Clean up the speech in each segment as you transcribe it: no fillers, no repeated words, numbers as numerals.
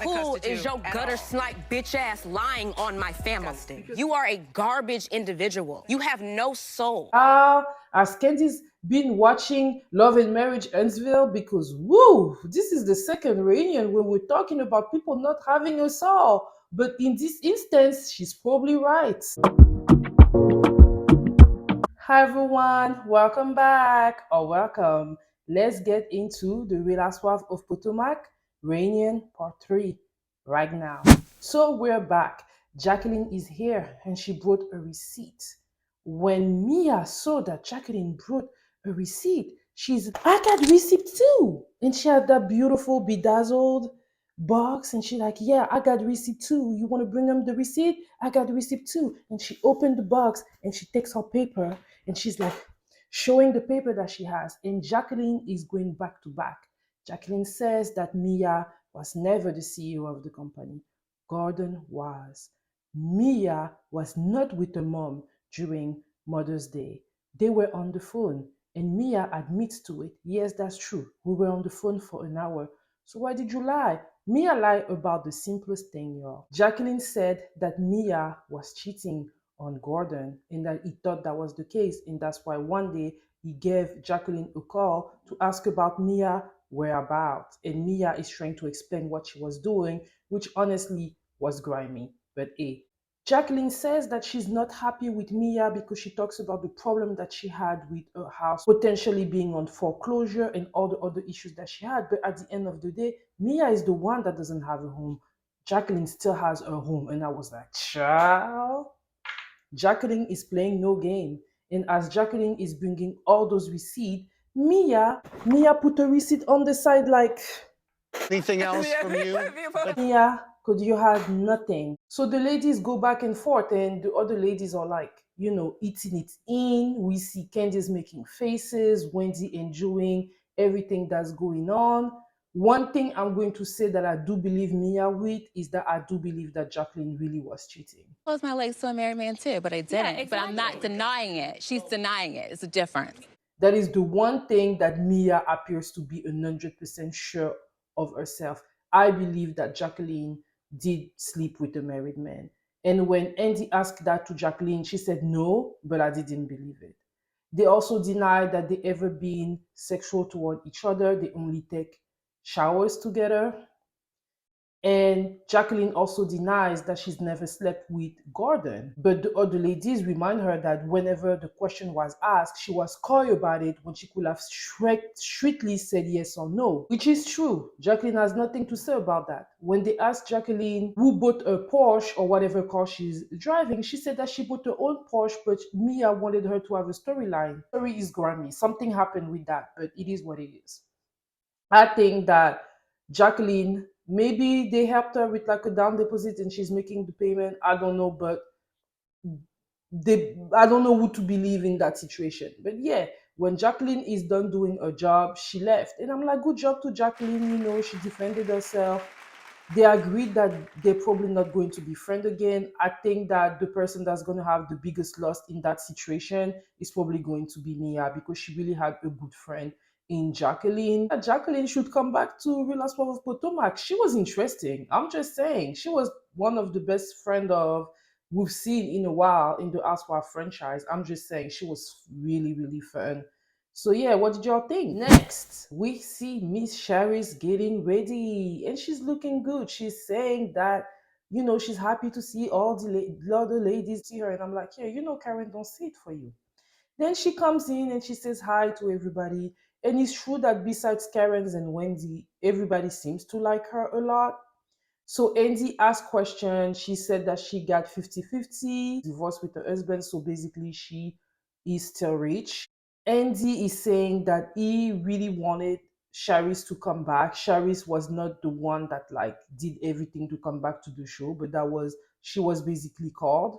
Who is your gutter snipe bitch ass lying on my family? You are a garbage individual. You have no soul. Has Candiace been watching Love and Marriage Huntsville? Because woo, this is the second reunion where we're talking about people not having a soul. But in this instance, she's probably right. Hi everyone, welcome back or welcome. Let's get into the Real Housewives of Potomac reunion part 3 right now. So we're back. Jacqueline is here and she brought a receipt. When Mia saw that Jacqueline brought a receipt, she's, I got receipt too. And she had that beautiful bedazzled box and she's like, yeah, I got receipt too. You want to bring them the receipt? I got the receipt too. And she opened the box and she takes her paper and she's like showing the paper that she has. And Jacqueline is going back to back. Jacqueline says that Mia was never the CEO of the company. Gordon was. Mia was not with her mom during Mother's Day. They were on the phone and Mia admits to it. Yes, that's true. We were on the phone for an hour. So why did you lie? Mia lied about the simplest thing, y'all. Jacqueline said that Mia was cheating on Gordon and that he thought that was the case. And that's why one day he gave Jacqueline a call to ask about Mia whereabouts. And Mia is trying to explain what she was doing, which honestly was grimy. But hey, Jacqueline says that she's not happy with Mia because she talks about the problem that she had with her house potentially being on foreclosure and all the other issues that she had. But at the end of the day, Mia is the one that doesn't have a home. Jacqueline still has a home. And I was like, child. Jacqueline is playing no game. And as Jacqueline is bringing all those receipts, Mia put a receipt on the side like, anything else from you? Mia, could you have nothing? So the ladies go back and forth and the other ladies are like, eating it in. We see Candiace making faces, Wendy enjoying everything that's going on. One thing I'm going to say that I do believe Mia with is that I do believe that Jacqueline really was cheating. Close my legs to a married man too, but I didn't. Yeah, exactly. But I'm not denying it. She's denying it. It's a difference. That is the one thing that Mia appears to be 100% sure of herself. I believe that Jacqueline did sleep with a married man. And when Andy asked that to Jacqueline, she said no, but I didn't believe it. They also denied that they ever been sexual toward each other. They only take showers together. And Jacqueline also denies that she's never slept with Gordon. But the other ladies remind her that whenever the question was asked, she was coy about it when she could have strictly said yes or no, which is true. Jacqueline has nothing to say about that. When they asked Jacqueline who bought a Porsche or whatever car she's driving, she said that she bought her own Porsche, but Mia wanted her to have a storyline. The story is grimy. Something happened with that, but it is what it is. I think that Jacqueline, maybe they helped her with like a down deposit and she's making the payment. I don't know, but I don't know who to believe in that situation. But yeah, when Jacqueline is done doing her job, she left. And I'm like, good job to Jacqueline, she defended herself. They agreed that they're probably not going to be friends again. I think that the person that's going to have the biggest loss in that situation is probably going to be Mia because she really had a good friend in Jacqueline. Jacqueline should come back to Real Housewives of Potomac. She was interesting. I'm just saying. She was one of the best friends of we've seen in a while in the Housewives franchise. I'm just saying she was really, really fun. So yeah, what did y'all think? Next, we see Miss Charice getting ready and she's looking good. She's saying that, she's happy to see all the other ladies see her. And I'm like, yeah, Karen, don't say it for you. Then she comes in and she says hi to everybody. And it's true that besides Karen's and Wendy, everybody seems to like her a lot. So Andy asked questions. She said that she got 50-50, divorced with her husband. So basically she is still rich. Andy is saying that he really wanted Charice to come back. Charice was not the one that did everything to come back to the show, but she was basically called.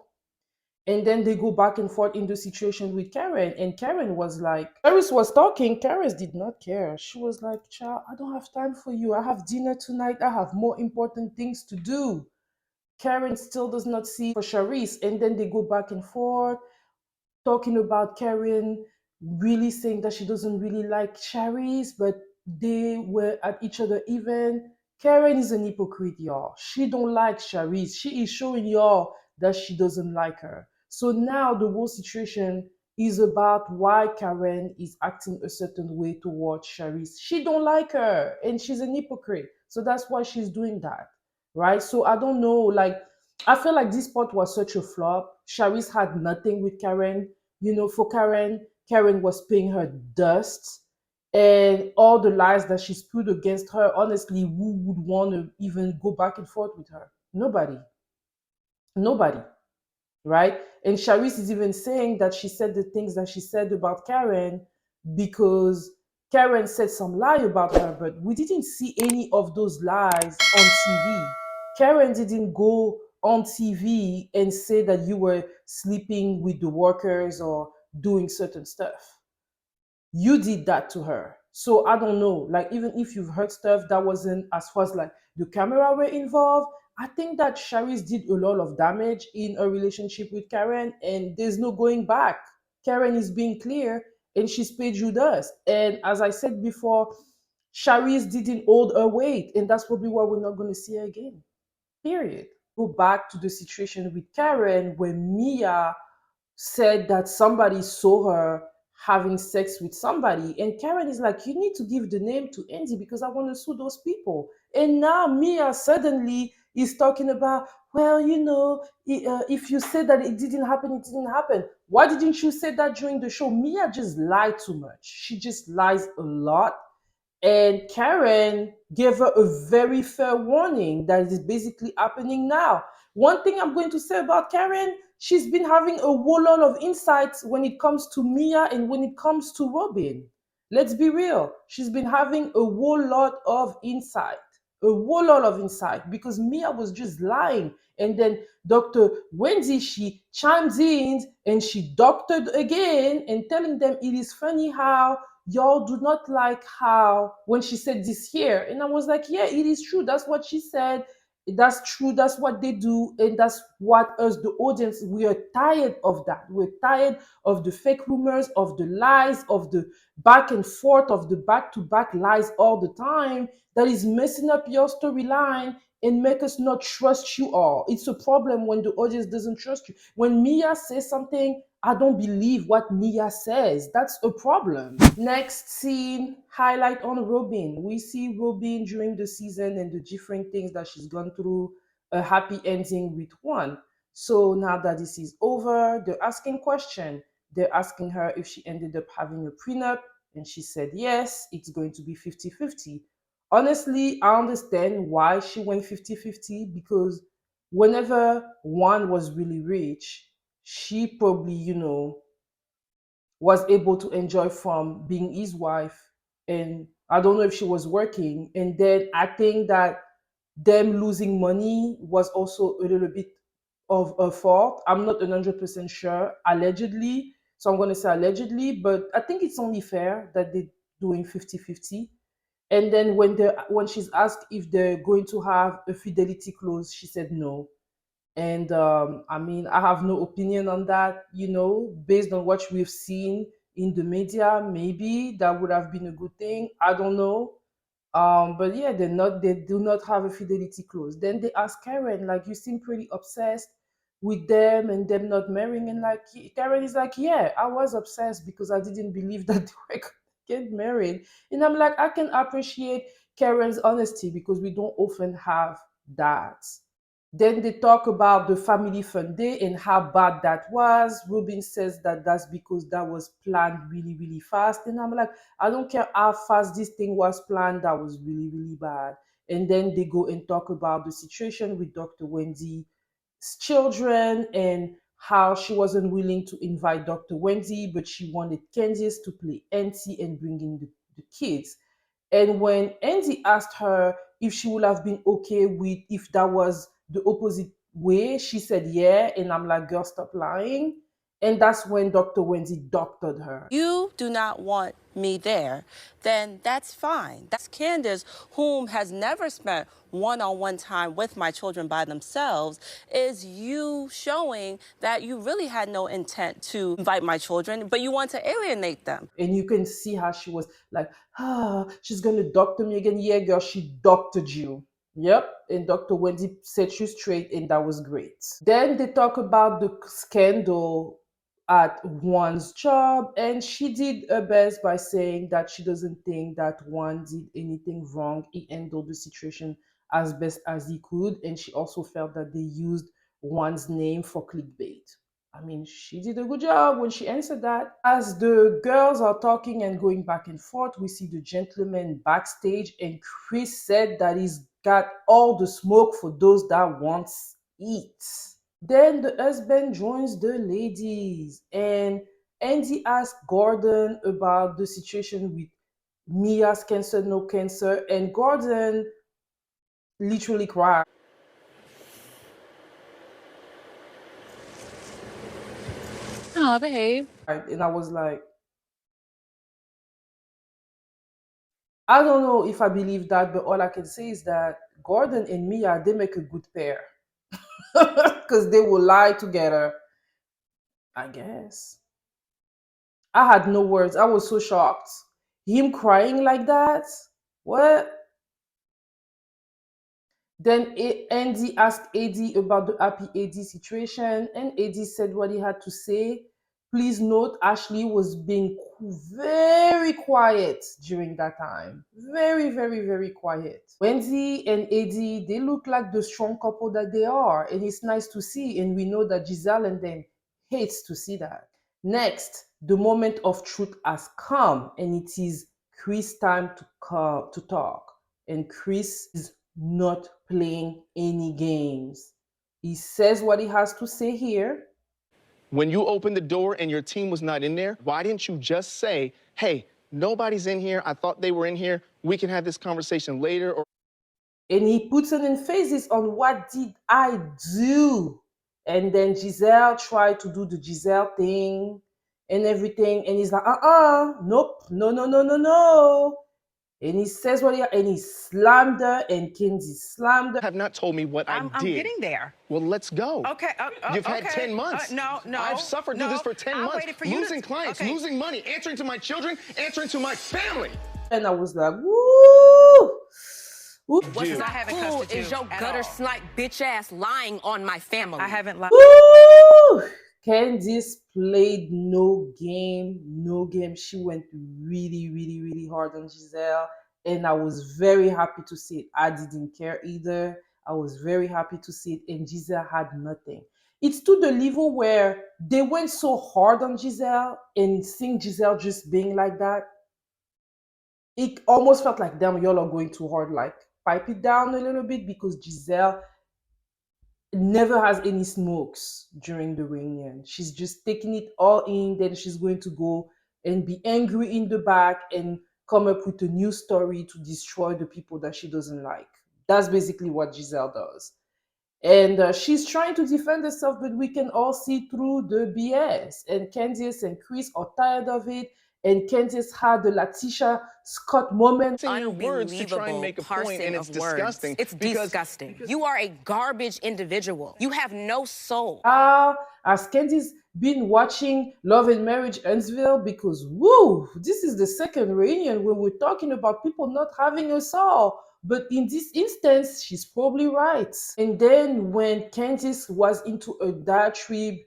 And then they go back and forth in the situation with Karen. And Karen was like, Charice was talking. Charice did not care. She was like, child, I don't have time for you. I have dinner tonight. I have more important things to do. Karen still does not see for Charice. And then they go back and forth talking about Karen really saying that she doesn't really like Charice, but they were at each other even. Karen is an hypocrite, y'all. She don't like Charisse. She is showing y'all that she doesn't like her. So now the whole situation is about why Karen is acting a certain way towards Charisse. She don't like her, and she's an hypocrite. So that's why she's doing that, right? So I don't know, like, I feel like this part was such a flop. Charisse had nothing with Karen. For Karen, Karen was paying her dust, and all the lies that she spewed against her. Honestly, who would want to even go back and forth with her? Nobody. Nobody, right? And Charisse is even saying that she said the things that she said about Karen because Karen said some lie about her, but we didn't see any of those lies on TV. Karen didn't go on TV and say that you were sleeping with the workers or doing certain stuff. You did that to her. So I don't know. Like, even if you've heard stuff that wasn't as far as like the camera were involved, I think that Charisse did a lot of damage in a relationship with Karen, and there's no going back. Karen is being clear, and she's paid you dust. And as I said before, Charisse didn't hold her weight, and that's probably why we're not going to see her again. Period. Go back to the situation with Karen where Mia said that somebody saw her having sex with somebody, and Karen is like, you need to give the name to Andy because I want to sue those people. And now Mia suddenly is talking about, well, if you said that it didn't happen, it didn't happen. Why didn't you say that during the show? Mia just lied too much. She just lies a lot, and Karen gave her a very fair warning that is basically happening now. One thing I'm going to say about Karen, she's been having a whole lot of insights when it comes to Mia and when it comes to Robyn. Let's be real. She's been having a whole lot of insight. A whole lot of insight because Mia was just lying. And then Dr. Wendy, she chimes in and she doctored again and telling them it is funny how y'all do not like how when she said this here. And I was like, yeah, it is true. That's what she said. That's true. That's what they do. And that's what us, the audience, we are tired of that. We're tired of the fake rumors, of the lies, of the back and forth, of the back to back lies all the time that is messing up your storyline and make us not trust you all. It's a problem when the audience doesn't trust you. When Mia says something, I don't believe what Mia says. That's a problem. Next scene, highlight on Robyn. We see Robyn during the season and the different things that she's gone through, a happy ending with one. So now that this is over, they're asking question. They're asking her if she ended up having a prenup, and she said yes, it's going to be 50-50. Honestly, I understand why she went 50-50 because whenever one was really rich, she probably, was able to enjoy from being his wife. And I don't know if she was working. And then I think that them losing money was also a little bit of a fault. I'm not 100% sure, allegedly. So I'm going to say allegedly, but I think it's only fair that they're doing 50-50. And then when she's asked if they're going to have a fidelity clause, she said no. And I mean, I have no opinion on that, based on what we've seen in the media. Maybe that would have been a good thing. I don't know. But yeah, they do not have a fidelity clause. Then they ask Karen, like, you seem pretty obsessed with them and them not marrying. And like, Karen is like, yeah, I was obsessed because I didn't believe that they were going to get married. And I'm like, I can appreciate Karen's honesty because we don't often have that. Then they talk about the family fun day and how bad that was. Robyn says that that's because that was planned really, really fast. And I'm like, I don't care how fast this thing was planned, that was really, really bad. And then they go and talk about the situation with Dr. Wendy's children and how she wasn't willing to invite Dr. Wendy, but she wanted Candiace to play auntie and bring in the kids. And when Andy asked her if she would have been okay with if that was the opposite way, she said yeah. And I'm like, girl, stop lying. And that's when Dr. Wendy doctored her. You do not want me there, then that's fine. That's Candiace, whom has never spent one-on-one time with my children by themselves, is you showing that you really had no intent to invite my children, but you want to alienate them. And you can see how she was like, she's going to doctor me again. Yeah, girl, she doctored you. Yep, and Dr. Wendy set you straight, and that was great. Then they talk about the scandal at Juan's job, and she did her best by saying that she doesn't think that Juan did anything wrong. He handled the situation as best as he could, and she also felt that they used Juan's name for clickbait. I mean, she did a good job when she answered that. As the girls are talking and going back and forth, we see the gentleman backstage, and Chris said that he's got all the smoke for those that wants it. Then the husband joins the ladies, and Andy asked Gordon about the situation with Mia's cancer, no cancer, and Gordon literally cried. Oh, behave. And I was like, I don't know if I believe that, but all I can say is that Gordon and Mia, they make a good pair. Because they will lie together, I guess. I had no words. I was so shocked. Him crying like that? What? Then Andy asked AD about the happy AD situation, and AD said what he had to say. Please note, Ashley was being very quiet during that time. Very, very, very quiet. Wendy and AD, they look like the strong couple that they are, and it's nice to see, and we know that Giselle and them hates to see that. Next, the moment of truth has come, and it is Chris' time to talk. And Chris is not playing any games. He says what he has to say here. When you opened the door and your team was not in there, why didn't you just say, hey, nobody's in here. I thought they were in here. We can have this conversation later. And he puts an emphasis on what did I do. And then Giselle tried to do the Giselle thing and everything. And he's like, nope, no, no, no, no, no. And he says what and he slammed her, and Candiace slammed her. Have not told me what I I'm did. getting there. Well, let's go. Okay. You've had okay. 10 months. No. I've suffered through this for 10 months. Waited for you losing clients, losing money, answering to my children, answering to my family. And I was like, woo! Because I haven't Who cussed at is you your at gutter all. snipe bitch ass lying on my family? I haven't lied. Woo! Candiace played no game, no game. She went really, really, really hard on Giselle, and I was very happy to see it. I didn't care either. I was very happy to see it, and Giselle had nothing. It's to the level where they went so hard on Giselle, and seeing Giselle just being like that, it almost felt like, damn, y'all are going too hard. Like, pipe it down a little bit, because Giselle never has any smokes during the reunion. She's just taking it all in, then she's going to go and be angry in the back and come up with a new story to destroy the people that she doesn't like. That's basically what Giselle does. And she's trying to defend herself, but we can all see through the BS. And Candiace and Chris are tired of it. And Candiace had the Letitia Scott moment. In your words to try and make a point, and it's disgusting. It's disgusting. You are a garbage individual. You have no soul. Has Candiace been watching Love and Marriage Huntsville? Because, woo, this is the second reunion where we're talking about people not having a soul. But in this instance, she's probably right. And then when Candiace was into a diatribe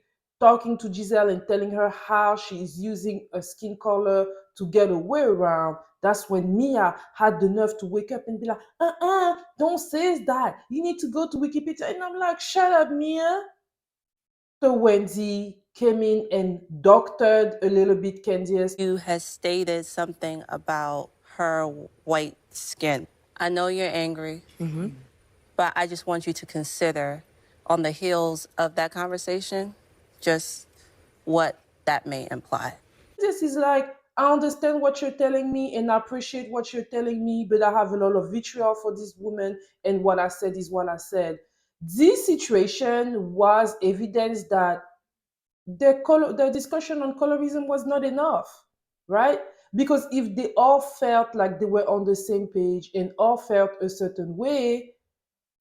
talking to Giselle and telling her how she is using a skin color to get away around, that's when Mia had the nerve to wake up and be like, don't say that. You need to go to Wikipedia. And I'm like, shut up, Mia. So Wendy came in and doctored a little bit Candiace. You has stated something about her white skin. I know you're angry, but I just want you to consider, on the heels of that conversation, just what that may imply. This is like, I understand what you're telling me and I appreciate what you're telling me, but I have a lot of vitriol for this woman, and what I said is what I said. This situation was evidence that the discussion on colorism was not enough, right? Because if they all felt like they were on the same page and all felt a certain way,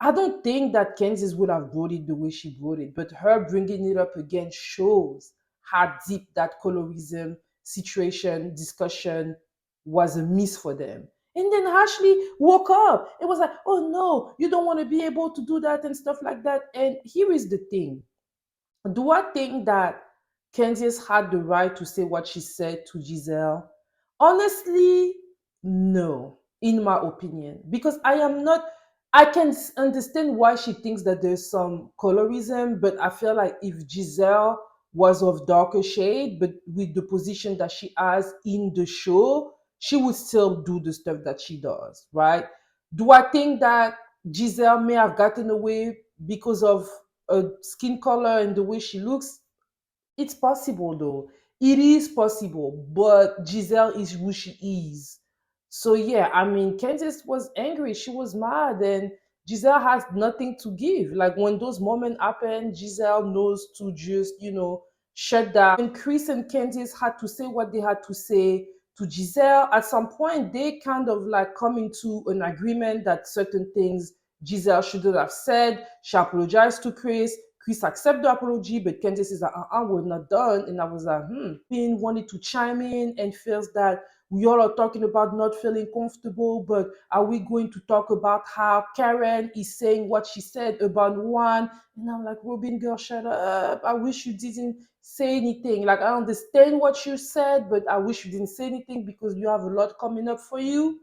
I don't think that Candiace would have brought it the way she brought it. But her bringing it up again shows how deep that colorism situation discussion was a miss for them. And then Ashley woke up. It was like, oh no, you don't want to be able to do that and stuff like that. And here is the thing. Do I think that Candiace had the right to say what she said to Giselle? Honestly, no, in my opinion. Because I can understand why she thinks that there's some colorism, but I feel like if Giselle was of darker shade, but with the position that she has in the show, she would still do the stuff that she does, right? Do I think that Giselle may have gotten away because of skin color and the way she looks? It's possible though. It is possible, but Giselle is who she is. So yeah, I mean, Candiace was angry. She was mad, and Giselle has nothing to give. Like when those moments happen, Giselle knows to just shut down. And Chris and Candiace had to say what they had to say to Giselle. At some point, they kind of like come into an agreement that certain things Giselle shouldn't have said. She apologized to Chris. Chris accepted the apology, but Candiace is like, we're not done. And I was like, Being wanted to chime in and feels that we all are talking about not feeling comfortable, but are we going to talk about how Karen is saying what she said about Juan? And I'm like, Robyn, girl, shut up. I wish you didn't say anything. Like, I understand what you said, but I wish you didn't say anything because you have a lot coming up for you.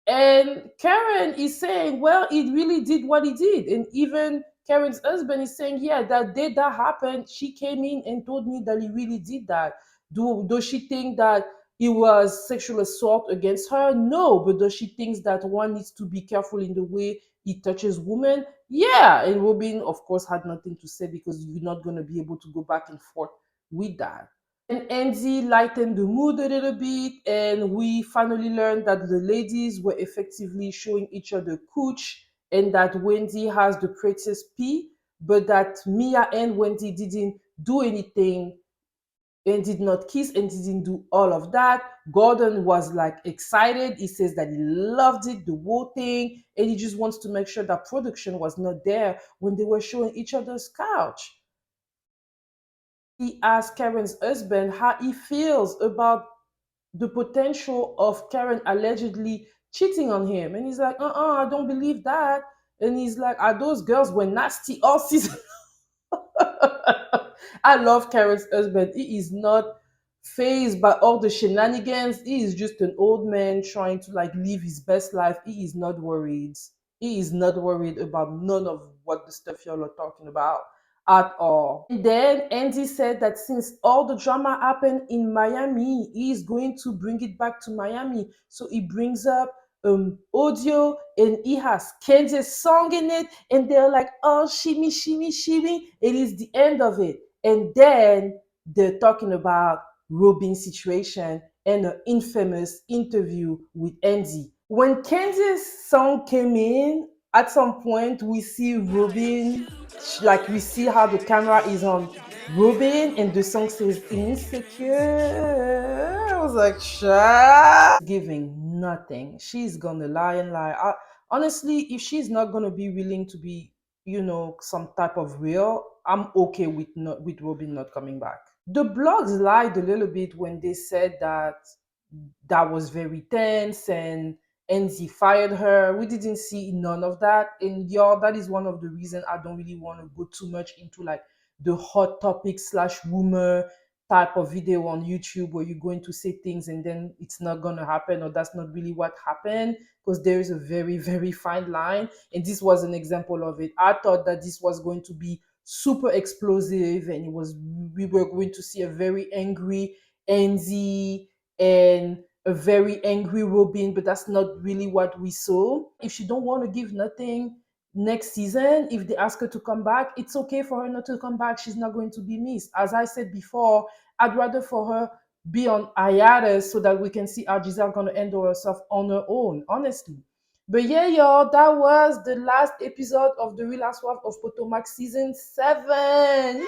And Karen is saying, well, it really did what it did. And even Karen's husband is saying, yeah, that day that happened, she came in and told me that he really did that. Does she think that it was sexual assault against her? No. But does she think that one needs to be careful in the way he touches women? Yeah. And Robyn, of course, had nothing to say because you're not going to be able to go back and forth with that. And Andy lightened the mood a little bit, and we finally learned that the ladies were effectively showing each other cooch, and that Wendy has the prettiest pee, but that Mia and Wendy didn't do anything and did not kiss and didn't do all of that. Gordon was like excited. He says that he loved it, the whole thing, and he just wants to make sure that production was not there when they were showing each other's couch. He asked Karen's husband how he feels about the potential of Karen allegedly cheating on him. And he's like, I don't believe that. And he's like, those girls were nasty all season. I love Karen's husband. He is not phased by all the shenanigans. He is just an old man trying to like live his best life. He is not worried. He is not worried about none of what the stuff y'all are talking about at all. And then Andy said that since all the drama happened in Miami, he is going to bring it back to Miami. So he brings up audio, and he has Candiace's song in it, and they're like, oh, shimmy, shimmy, shimmy. It is the end of it. And then they're talking about Robyn's situation and an infamous interview with Andy. When Candiace's song came in, at some point we see Robyn, like we see how the camera is on Robyn and the song says insecure. I was like, shut. Giving nothing. She's gonna lie and lie. Honestly, if she's not gonna be willing to be, some type of real, I'm okay with Robyn not coming back. The blogs lied a little bit when they said that was very tense and Andy fired her. We didn't see none of that. And y'all, that is one of the reasons I don't really want to go too much into like the hot topic / rumor type of video on YouTube where you're going to say things and then it's not going to happen, or that's not really what happened, because there is a very, very fine line. And this was an example of it. I thought that this was going to be super explosive and we were going to see a very angry Andy and a very angry Robyn, but that's not really what we saw. If she don't want to give nothing next season, if they ask her to come back, it's okay for her not to come back. She's not going to be missed. As I said before, I'd rather for her be on hiatus so that we can see how Giselle gonna handle herself on her own, honestly. But yeah, y'all, that was the last episode of the Real Housewives of Potomac season 7. Yeah!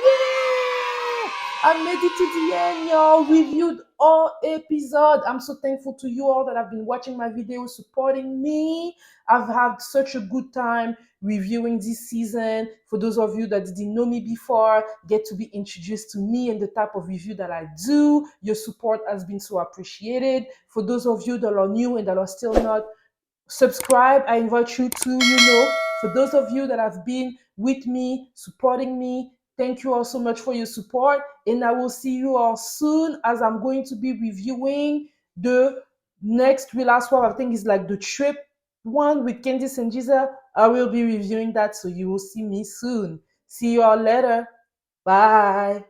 I made it to the end, y'all. Reviewed all episodes. I'm so thankful to you all that have been watching my videos, supporting me. I've had such a good time reviewing this season. For those of you that didn't know me before, get to be introduced to me and the type of review that I do. Your support has been so appreciated. For those of you that are new and that are still not subscribe. I invite you to, for those of you that have been with me, supporting me, thank you all so much for your support. And I will see you all soon, as I'm going to be reviewing the next Real Housewives. I think it's like the trip one with Candiace and Giselle. I will be reviewing that, so you will see me soon. See you all later. Bye.